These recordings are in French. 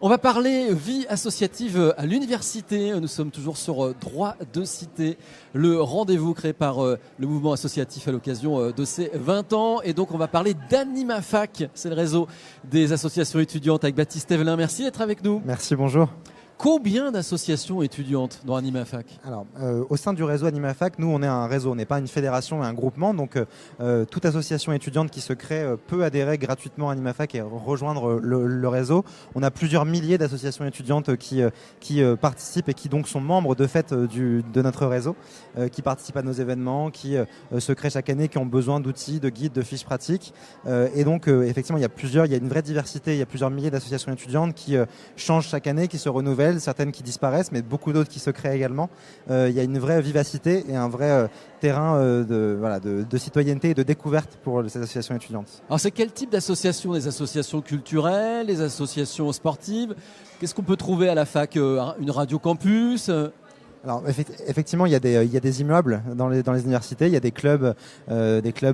On va parler vie associative à l'université. Nous sommes toujours sur Droit de Cité, le rendez-vous créé par le mouvement associatif à l'occasion de ses 20 ans. Et donc on va parler d'AnimaFac, c'est le réseau des associations étudiantes avec Baptiste Evelin. Merci d'être avec nous. Merci, bonjour. Combien d'associations étudiantes dans AnimaFac ? Alors, au sein du réseau AnimaFac, nous on est un réseau, on n'est pas une fédération et un groupement, donc toute association étudiante qui se crée peut adhérer gratuitement à AnimaFac et rejoindre le réseau. On a plusieurs milliers d'associations étudiantes qui participent et qui donc sont membres de fait de notre réseau, qui participent à nos événements, qui se créent chaque année, qui ont besoin d'outils, de guides, de fiches pratiques. Et donc effectivement, il y a une vraie diversité, il y a plusieurs milliers d'associations étudiantes qui changent chaque année, qui se renouvellent, certaines qui disparaissent, mais beaucoup d'autres qui se créent également. Il y a une vraie vivacité et un vrai terrain de citoyenneté et de découverte pour ces associations étudiantes. Alors c'est quel type d'associations ? Des associations culturelles, des associations sportives ? Qu'est-ce qu'on peut trouver à la fac ? Une radio campus ? Alors effectivement, il y a des immeubles dans les universités, il y a des clubs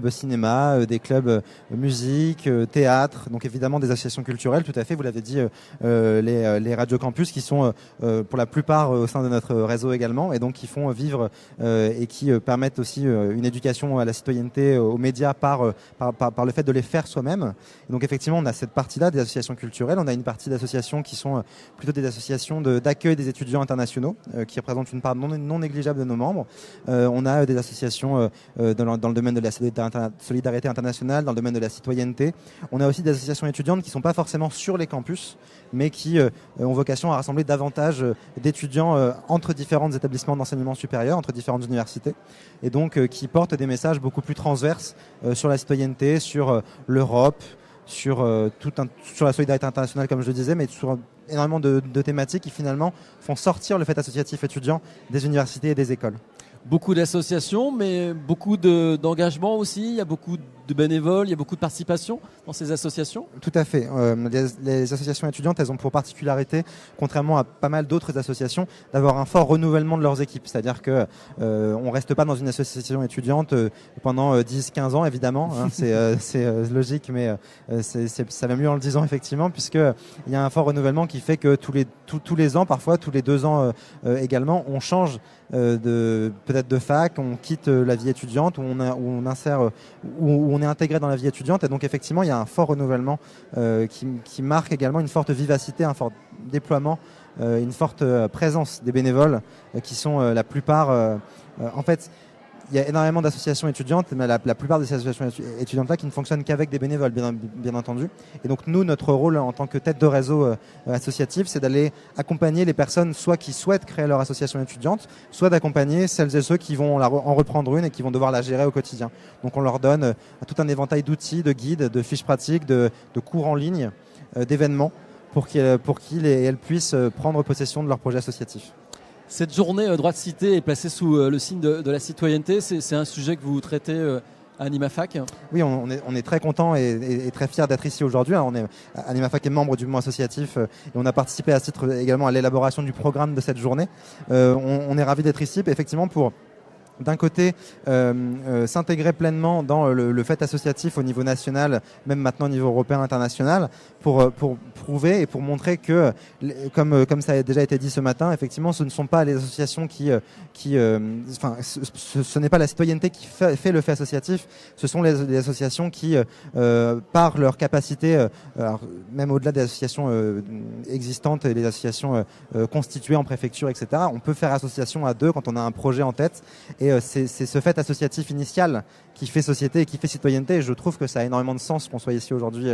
cinéma, des clubs musique, théâtre, donc évidemment des associations culturelles, tout à fait, vous l'avez dit, les radios campus qui sont pour la plupart au sein de notre réseau également, et donc qui font vivre et qui permettent aussi une éducation à la citoyenneté, aux médias par le fait de les faire soi-même. Et donc effectivement, on a cette partie-là des associations culturelles, on a une partie d'associations qui sont plutôt des associations d'accueil des étudiants internationaux qui représentent une part non négligeable de nos membres. On a des associations dans le domaine de la solidarité internationale, dans le domaine de la citoyenneté. On a aussi des associations étudiantes qui ne sont pas forcément sur les campus, mais qui ont vocation à rassembler davantage d'étudiants entre différents établissements d'enseignement supérieur, entre différentes universités, et donc qui portent des messages beaucoup plus transverses sur la citoyenneté, sur l'Europe, sur la solidarité internationale, comme je le disais, mais sur énormément de thématiques qui finalement font sortir le fait associatif étudiant des universités et des écoles. Beaucoup d'associations, mais beaucoup d'engagement aussi. Il y a beaucoup de bénévoles, il y a beaucoup de participation dans ces associations. Tout à fait. Les associations étudiantes, elles ont pour particularité, contrairement à pas mal d'autres associations, d'avoir un fort renouvellement de leurs équipes. C'est-à-dire que on reste pas dans une association étudiante pendant 10-15 ans, évidemment. Hein, c'est logique, mais ça va mieux en le disant, effectivement, puisque il y a un fort renouvellement qui fait que tous les ans, parfois tous les 2 ans également, on change peut-être de fac, on quitte la vie étudiante, où on est intégré dans la vie étudiante, et donc effectivement il y a un fort renouvellement qui marque également une forte vivacité, un fort déploiement, une forte présence des bénévoles qui sont la plupart en fait. Il y a énormément d'associations étudiantes, mais la plupart des associations étudiantes-là qui ne fonctionnent qu'avec des bénévoles, bien entendu. Et donc nous, notre rôle en tant que tête de réseau associatif, c'est d'aller accompagner les personnes soit qui souhaitent créer leur association étudiante, soit d'accompagner celles et ceux qui vont en reprendre une et qui vont devoir la gérer au quotidien. Donc on leur donne tout un éventail d'outils, de guides, de fiches pratiques, de cours en ligne, d'événements pour qu'ils et elles puissent prendre possession de leur projet associatif. Cette journée Droit de Cité est placée sous le signe de la citoyenneté. C'est un sujet que vous traitez à AnimaFac. Oui, on est très content et très fiers d'être ici aujourd'hui. AnimaFac est membre du mouvement associatif et on a participé à ce titre également à l'élaboration du programme de cette journée. On est ravis d'être ici, effectivement, pour d'un côté s'intégrer pleinement dans le fait associatif au niveau national, même maintenant au niveau européen, international, pour prouver et pour montrer que, comme ça a déjà été dit ce matin, effectivement, ce ne sont pas les associations ce n'est pas la citoyenneté qui fait le fait associatif, ce sont les associations qui, par leur capacité, alors, même au-delà des associations existantes et les associations constituées en préfecture, etc., on peut faire association à deux quand on a un projet en tête. Et c'est ce fait associatif initial qui fait société et qui fait citoyenneté. Et je trouve que ça a énormément de sens qu'on soit ici aujourd'hui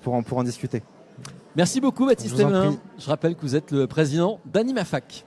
pour en discuter. Merci beaucoup Baptiste Evelin. Je rappelle que vous êtes le président d'AnimaFac.